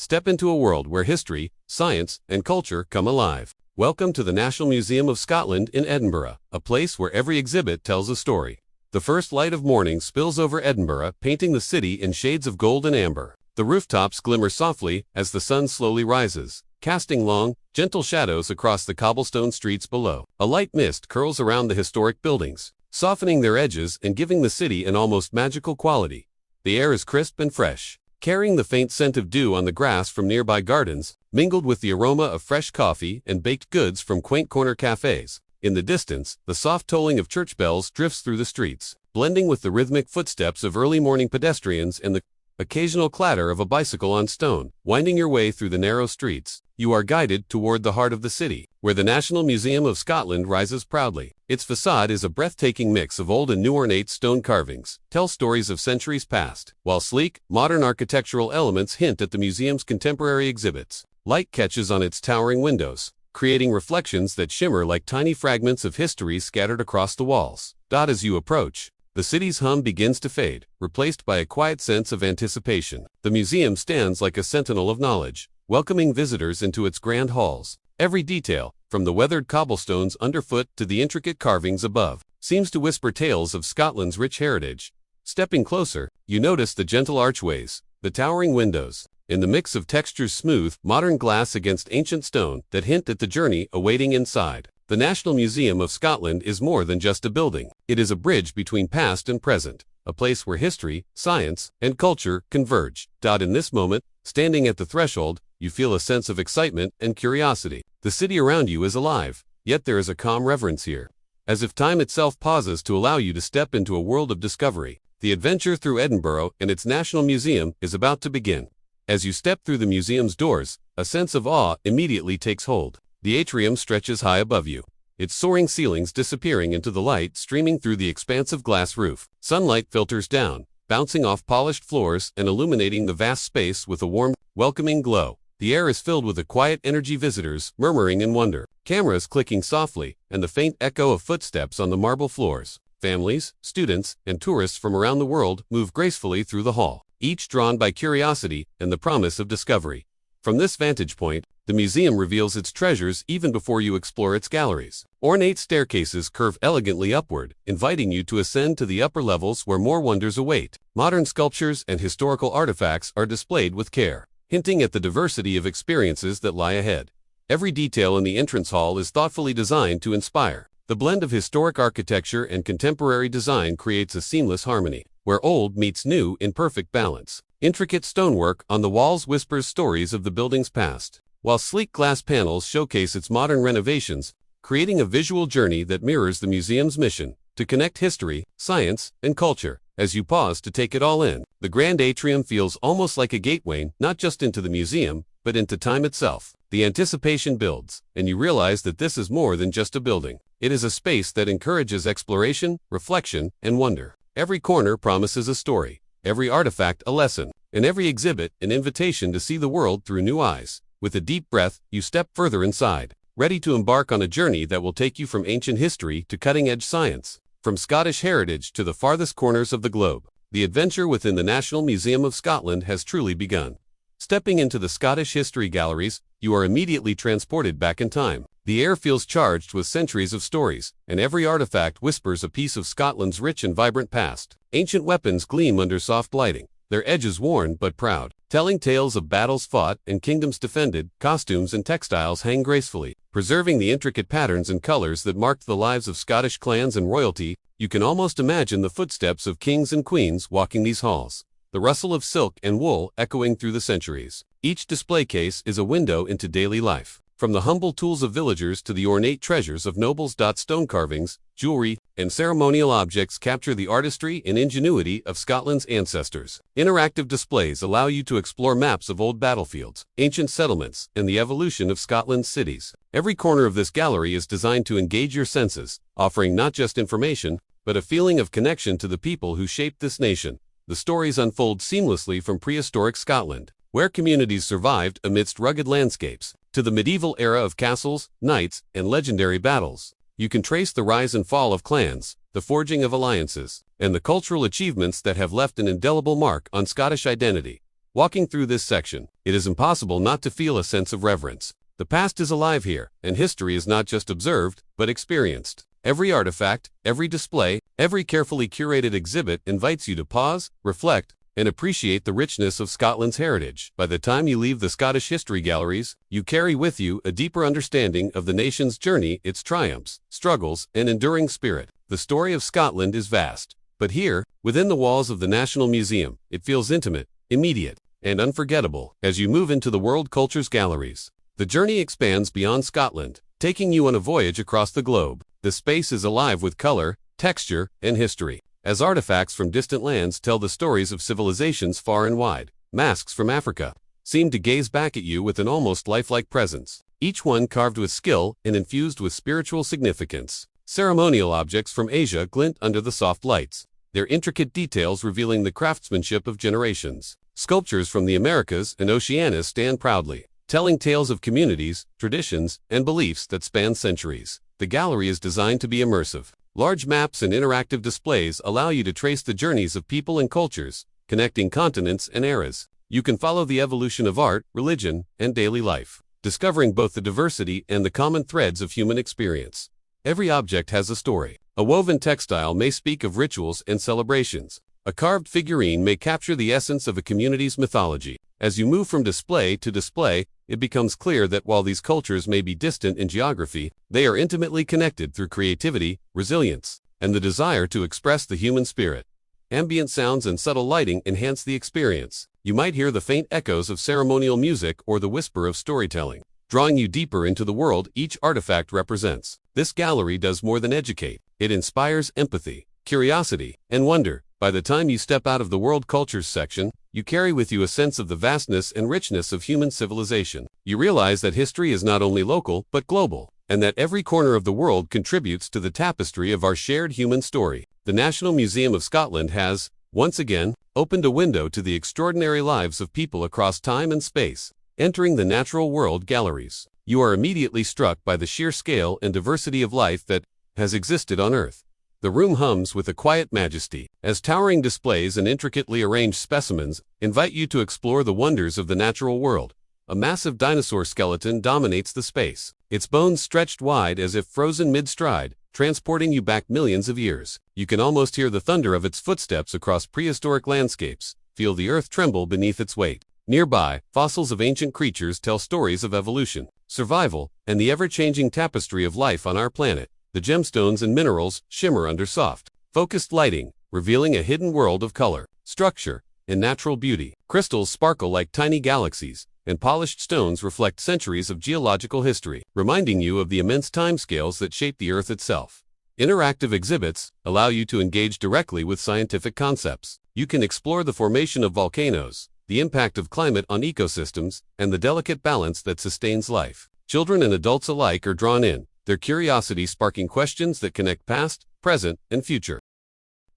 Step into a world where history, science, and culture come alive. Welcome to the National Museum of Scotland in Edinburgh, a place where every exhibit tells a story. The first light of morning spills over Edinburgh, painting the city in shades of gold and amber. The rooftops glimmer softly as the sun slowly rises, casting long, gentle shadows across the cobblestone streets below. A light mist curls around the historic buildings, softening their edges and giving the city an almost magical quality. The air is crisp and fresh, carrying the faint scent of dew on the grass from nearby gardens, mingled with the aroma of fresh coffee and baked goods from quaint corner cafes. In the distance, the soft tolling of church bells drifts through the streets, blending with the rhythmic footsteps of early morning pedestrians and the occasional clatter of a bicycle on stone. Winding your way through the narrow streets, you are guided toward the heart of the city, where the National Museum of Scotland rises proudly. Its facade is a breathtaking mix of old and new ornate stone carvings, tell stories of centuries past, while sleek, modern architectural elements hint at the museum's contemporary exhibits. Light catches on its towering windows, creating reflections that shimmer like tiny fragments of history scattered across the walls. As you approach, the city's hum begins to fade, replaced by a quiet sense of anticipation. The museum stands like a sentinel of knowledge, welcoming visitors into its grand halls. Every detail, from the weathered cobblestones underfoot to the intricate carvings above, seems to whisper tales of Scotland's rich heritage. Stepping closer, you notice the gentle archways, the towering windows, and the mix of textures, smooth, modern glass against ancient stone, that hint at the journey awaiting inside. The National Museum of Scotland is more than just a building. It is a bridge between past and present, a place where history, science, and culture converge. In this moment, standing at the threshold, you feel a sense of excitement and curiosity. The city around you is alive, yet there is a calm reverence here, as if time itself pauses to allow you to step into a world of discovery. The adventure through Edinburgh and its National Museum is about to begin. As you step through the museum's doors, a sense of awe immediately takes hold. The atrium stretches high above you, its soaring ceilings disappearing into the light streaming through the expansive glass roof. Sunlight filters down, bouncing off polished floors and illuminating the vast space with a warm, welcoming glow. The air is filled with a quiet energy, visitors murmuring in wonder, cameras clicking softly, and the faint echo of footsteps on the marble floors. Families, students, and tourists from around the world move gracefully through the hall, each drawn by curiosity and the promise of discovery. From this vantage point, the museum reveals its treasures even before you explore its galleries. Ornate staircases curve elegantly upward, inviting you to ascend to the upper levels where more wonders await. Modern sculptures and historical artifacts are displayed with care, hinting at the diversity of experiences that lie ahead. Every detail in the entrance hall is thoughtfully designed to inspire. The blend of historic architecture and contemporary design creates a seamless harmony, where old meets new in perfect balance. Intricate stonework on the walls whispers stories of the building's past, while sleek glass panels showcase its modern renovations, creating a visual journey that mirrors the museum's mission to connect history, science, and culture. As you pause to take it all in, the grand atrium feels almost like a gateway, not just into the museum, but into time itself. The anticipation builds, and you realize that this is more than just a building. It is a space that encourages exploration, reflection, and wonder. Every corner promises a story, every artifact a lesson, and every exhibit an invitation to see the world through new eyes. With a deep breath, you step further inside, ready to embark on a journey that will take you from ancient history to cutting-edge science, from Scottish heritage to the farthest corners of the globe. The adventure within the National Museum of Scotland has truly begun. Stepping into the Scottish History Galleries, you are immediately transported back in time. The air feels charged with centuries of stories, and every artifact whispers a piece of Scotland's rich and vibrant past. Ancient weapons gleam under soft lighting, their edges worn but proud, telling tales of battles fought and kingdoms defended. Costumes and textiles hang gracefully, preserving the intricate patterns and colors that marked the lives of Scottish clans and royalty. You can almost imagine the footsteps of kings and queens walking these halls, the rustle of silk and wool echoing through the centuries. Each display case is a window into daily life, from the humble tools of villagers to the ornate treasures of nobles. Stone carvings, jewelry, and ceremonial objects capture the artistry and ingenuity of Scotland's ancestors. Interactive displays allow you to explore maps of old battlefields, ancient settlements, and the evolution of Scotland's cities. Every corner of this gallery is designed to engage your senses, offering not just information, but a feeling of connection to the people who shaped this nation. The stories unfold seamlessly from prehistoric Scotland, where communities survived amidst rugged landscapes, to the medieval era of castles, knights, and legendary battles. You can trace the rise and fall of clans, the forging of alliances, and the cultural achievements that have left an indelible mark on Scottish identity. Walking through this section, it is impossible not to feel a sense of reverence. The past is alive here, and history is not just observed, but experienced. Every artifact, every display, every carefully curated exhibit invites you to pause, reflect, and appreciate the richness of Scotland's heritage. By the time you leave the Scottish History Galleries, you carry with you a deeper understanding of the nation's journey, its triumphs, struggles, and enduring spirit. The story of Scotland is vast, but here, within the walls of the National Museum, it feels intimate, immediate, and unforgettable. As you move into the World Cultures Galleries, the journey expands beyond Scotland, taking you on a voyage across the globe. The space is alive with color, texture, and history, as artifacts from distant lands tell the stories of civilizations far and wide. Masks from Africa seem to gaze back at you with an almost lifelike presence, each one carved with skill and infused with spiritual significance. Ceremonial objects from Asia glint under the soft lights, their intricate details revealing the craftsmanship of generations. Sculptures from the Americas and Oceania stand proudly, telling tales of communities, traditions, and beliefs that span centuries. The gallery is designed to be immersive. Large maps and interactive displays allow you to trace the journeys of people and cultures, connecting continents and eras. You can follow the evolution of art, religion, and daily life, discovering both the diversity and the common threads of human experience. Every object has a story. A woven textile may speak of rituals and celebrations. A carved figurine may capture the essence of a community's mythology. As you move from display to display, it becomes clear that while these cultures may be distant in geography, they are intimately connected through creativity, resilience, and the desire to express the human spirit. Ambient sounds and subtle lighting enhance the experience. You might hear the faint echoes of ceremonial music or the whisper of storytelling, drawing you deeper into the world each artifact represents. This gallery does more than educate. It inspires empathy, curiosity, and wonder. By the time you step out of the World Cultures section, you carry with you a sense of the vastness and richness of human civilization. You realize that history is not only local, but global, and that every corner of the world contributes to the tapestry of our shared human story. The National Museum of Scotland has, once again, opened a window to the extraordinary lives of people across time and space. Entering the Natural World Galleries, you are immediately struck by the sheer scale and diversity of life that has existed on Earth. The room hums with a quiet majesty, as towering displays and intricately arranged specimens invite you to explore the wonders of the natural world. A massive dinosaur skeleton dominates the space, its bones stretched wide as if frozen mid-stride, transporting you back millions of years. You can almost hear the thunder of its footsteps across prehistoric landscapes, feel the earth tremble beneath its weight. Nearby, fossils of ancient creatures tell stories of evolution, survival, and the ever-changing tapestry of life on our planet. The gemstones and minerals shimmer under soft, focused lighting, revealing a hidden world of color, structure, and natural beauty. Crystals sparkle like tiny galaxies, and polished stones reflect centuries of geological history, reminding you of the immense timescales that shape the Earth itself. Interactive exhibits allow you to engage directly with scientific concepts. You can explore the formation of volcanoes, the impact of climate on ecosystems, and the delicate balance that sustains life. Children and adults alike are drawn in, their curiosity sparking questions that connect past, present, and future.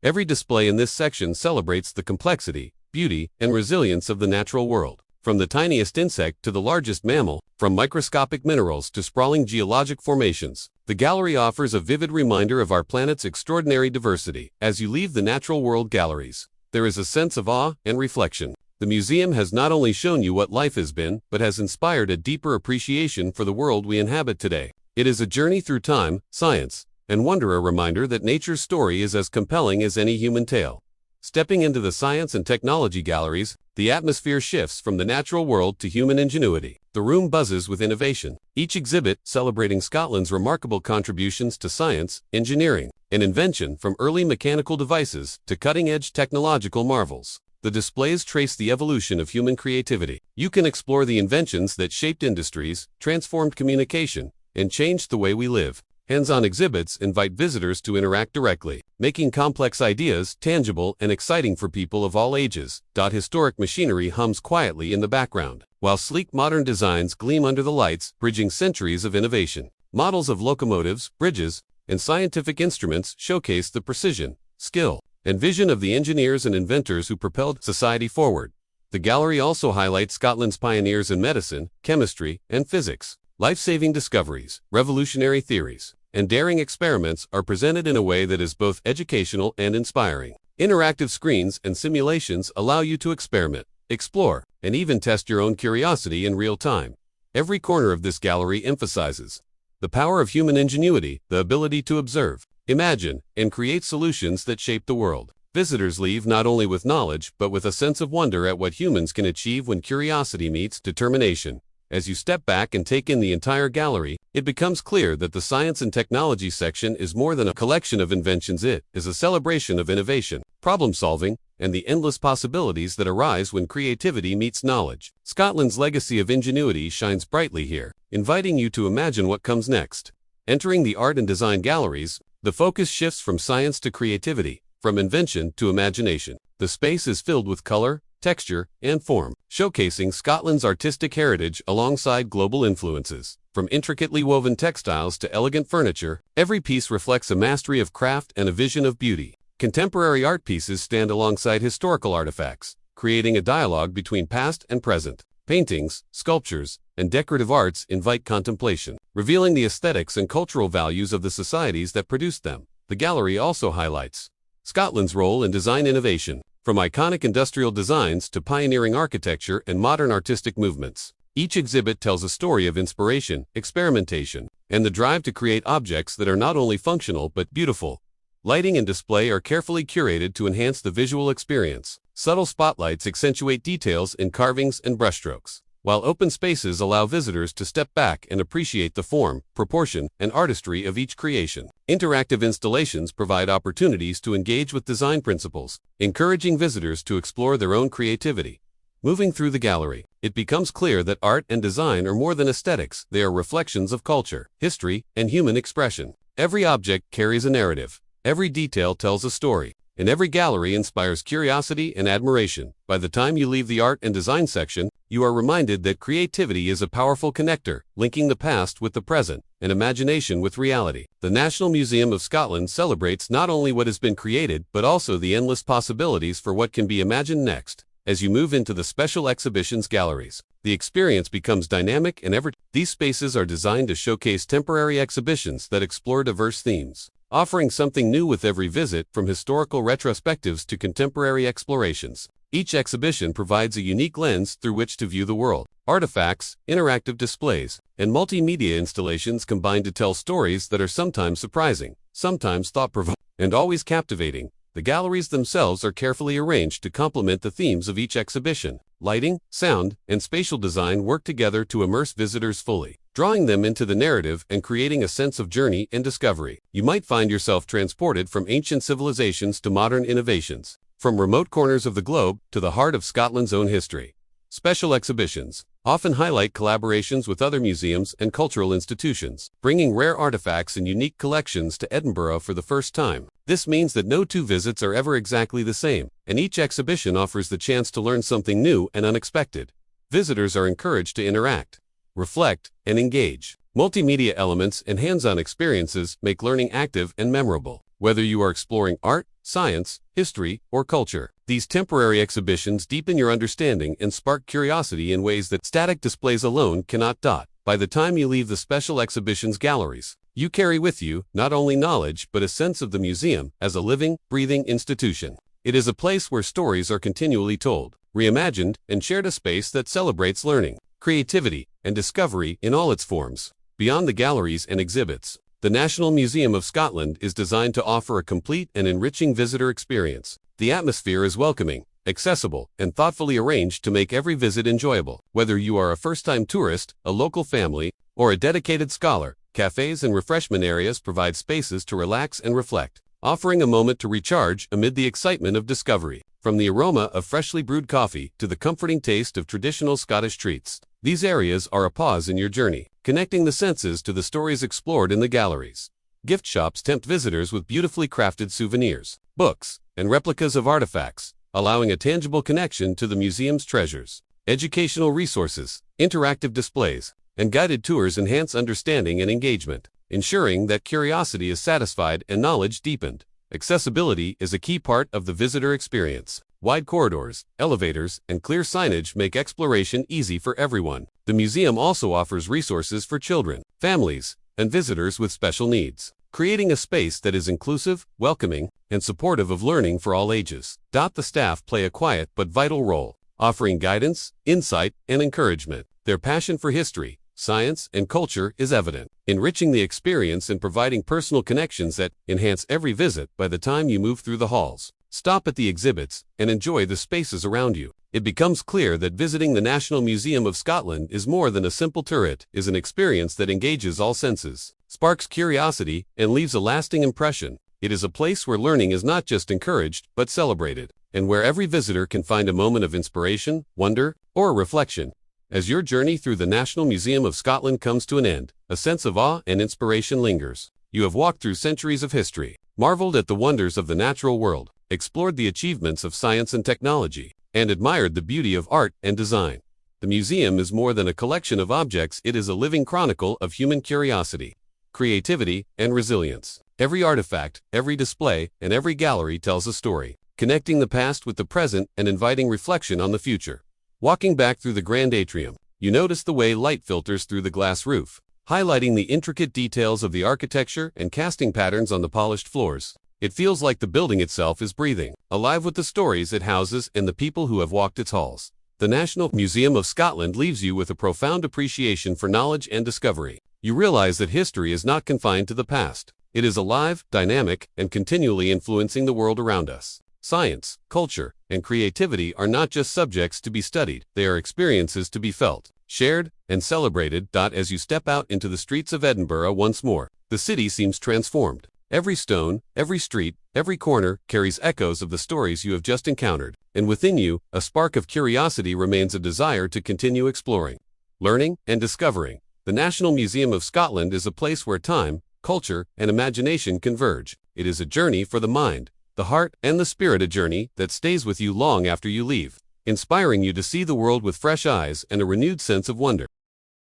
Every display in this section celebrates the complexity, beauty, and resilience of the natural world. From the tiniest insect to the largest mammal, from microscopic minerals to sprawling geologic formations, the gallery offers a vivid reminder of our planet's extraordinary diversity. As you leave the Natural World Galleries, there is a sense of awe and reflection. The museum has not only shown you what life has been, but has inspired a deeper appreciation for the world we inhabit today. It is a journey through time, science, and wonder, a reminder that nature's story is as compelling as any human tale. Stepping into the science and technology galleries, the atmosphere shifts from the natural world to human ingenuity. The room buzzes with innovation, each exhibit celebrating Scotland's remarkable contributions to science, engineering, and invention, from early mechanical devices to cutting-edge technological marvels. The displays trace the evolution of human creativity. You can explore the inventions that shaped industries, transformed communication, and changed the way we live. Hands-on exhibits invite visitors to interact directly, making complex ideas tangible and exciting for people of all ages. Historic machinery hums quietly in the background, while sleek modern designs gleam under the lights, bridging centuries of innovation. Models of locomotives, bridges, and scientific instruments showcase the precision, skill, and vision of the engineers and inventors who propelled society forward. The gallery also highlights Scotland's pioneers in medicine, chemistry, and physics. Life-saving discoveries, revolutionary theories, and daring experiments are presented in a way that is both educational and inspiring. Interactive screens and simulations allow you to experiment, explore, and even test your own curiosity in real time. Every corner of this gallery emphasizes the power of human ingenuity, the ability to observe, imagine, and create solutions that shape the world. Visitors leave not only with knowledge, but with a sense of wonder at what humans can achieve when curiosity meets determination. As you step back and take in the entire gallery, it becomes clear that the science and technology section is more than a collection of inventions. It is a celebration of innovation, problem-solving, and the endless possibilities that arise when creativity meets knowledge. Scotland's legacy of ingenuity shines brightly here, inviting you to imagine what comes next. Entering the art and design galleries, the focus shifts from science to creativity, from invention to imagination. The space is filled with color, texture, and form, showcasing Scotland's artistic heritage alongside global influences. From intricately woven textiles to elegant furniture, every piece reflects a mastery of craft and a vision of beauty. Contemporary art pieces stand alongside historical artifacts, creating a dialogue between past and present. Paintings, sculptures, and decorative arts invite contemplation, revealing the aesthetics and cultural values of the societies that produced them. The gallery also highlights Scotland's role in design innovation, from iconic industrial designs to pioneering architecture and modern artistic movements. Each exhibit tells a story of inspiration, experimentation, and the drive to create objects that are not only functional but beautiful. Lighting and display are carefully curated to enhance the visual experience. Subtle spotlights accentuate details in carvings and brushstrokes, while open spaces allow visitors to step back and appreciate the form, proportion, and artistry of each creation. Interactive installations provide opportunities to engage with design principles, encouraging visitors to explore their own creativity. Moving through the gallery, it becomes clear that art and design are more than aesthetics. They are reflections of culture, history, and human expression. Every object carries a narrative. Every detail tells a story, and every gallery inspires curiosity and admiration. By the time you leave the art and design section, you are reminded that creativity is a powerful connector, linking the past with the present, and imagination with reality. The National Museum of Scotland celebrates not only what has been created, but also the endless possibilities for what can be imagined next. As you move into the special exhibitions galleries, the experience becomes dynamic and ever. These spaces are designed to showcase temporary exhibitions that explore diverse themes, offering something new with every visit, from historical retrospectives to contemporary explorations. Each exhibition provides a unique lens through which to view the world. Artifacts, interactive displays, and multimedia installations combine to tell stories that are sometimes surprising, sometimes thought-provoking, and always captivating. The galleries themselves are carefully arranged to complement the themes of each exhibition. Lighting, sound, and spatial design work together to immerse visitors fully, drawing them into the narrative and creating a sense of journey and discovery. You might find yourself transported from ancient civilizations to modern innovations, from remote corners of the globe to the heart of Scotland's own history. Special exhibitions often highlight collaborations with other museums and cultural institutions, bringing rare artifacts and unique collections to Edinburgh for the first time. This means that no two visits are ever exactly the same, and each exhibition offers the chance to learn something new and unexpected. Visitors are encouraged to interact, reflect, and engage. Multimedia elements and hands-on experiences make learning active and memorable. Whether you are exploring art, science, history, or culture, these temporary exhibitions deepen your understanding and spark curiosity in ways that static displays alone cannot. By the time you leave the special exhibitions galleries, you carry with you not only knowledge but a sense of the museum as a living, breathing institution. It is a place where stories are continually told, reimagined, and shared, a space that celebrates learning, creativity, and discovery in all its forms. Beyond the galleries and exhibits, the National Museum of Scotland is designed to offer a complete and enriching visitor experience. The atmosphere is welcoming, accessible, and thoughtfully arranged to make every visit enjoyable. Whether you are a first-time tourist, a local family, or a dedicated scholar, cafes and refreshment areas provide spaces to relax and reflect, offering a moment to recharge amid the excitement of discovery. From the aroma of freshly brewed coffee to the comforting taste of traditional Scottish treats, these areas are a pause in your journey, connecting the senses to the stories explored in the galleries. Gift shops tempt visitors with beautifully crafted souvenirs, books, and replicas of artifacts, allowing a tangible connection to the museum's treasures. Educational resources, interactive displays, and guided tours enhance understanding and engagement, ensuring that curiosity is satisfied and knowledge deepened. Accessibility is a key part of the visitor experience. Wide corridors, elevators, and clear signage make exploration easy for everyone. The museum also offers resources for children, families, and visitors with special needs, creating a space that is inclusive, welcoming, and supportive of learning for all ages. The staff play a quiet but vital role, offering guidance, insight, and encouragement. Their passion for history, science, and culture is evident, enriching the experience and providing personal connections that enhance every visit. By the time you move through the halls, stop at the exhibits, and enjoy the spaces around you, it becomes clear that visiting the National Museum of Scotland is more than a simple tour. It is an experience that engages all senses, sparks curiosity, and leaves a lasting impression. It is a place where learning is not just encouraged, but celebrated, and where every visitor can find a moment of inspiration, wonder, or reflection. As your journey through the National Museum of Scotland comes to an end, a sense of awe and inspiration lingers. You have walked through centuries of history, marveled at the wonders of the natural world, explored the achievements of science and technology, and admired the beauty of art and design. The museum is more than a collection of objects. It is a living chronicle of human curiosity, creativity, and resilience. Every artifact, every display, and every gallery tells a story, connecting the past with the present and inviting reflection on the future. Walking back through the grand atrium, you notice the way light filters through the glass roof, highlighting the intricate details of the architecture and casting patterns on the polished floors. It feels like the building itself is breathing, alive with the stories it houses and the people who have walked its halls. The National Museum of Scotland leaves you with a profound appreciation for knowledge and discovery. You realize that history is not confined to the past. It is alive, dynamic, and continually influencing the world around us. Science, culture, and creativity are not just subjects to be studied, they are experiences to be felt, shared, and celebrated. As you step out into the streets of Edinburgh once more, the city seems transformed. Every stone, every street, every corner carries echoes of the stories you have just encountered, and within you, a spark of curiosity remains, a desire to continue exploring, learning, and discovering. The National Museum of Scotland is a place where time, culture, and imagination converge. It is a journey for the mind, the heart, and the spirit, a journey that stays with you long after you leave, inspiring you to see the world with fresh eyes and a renewed sense of wonder.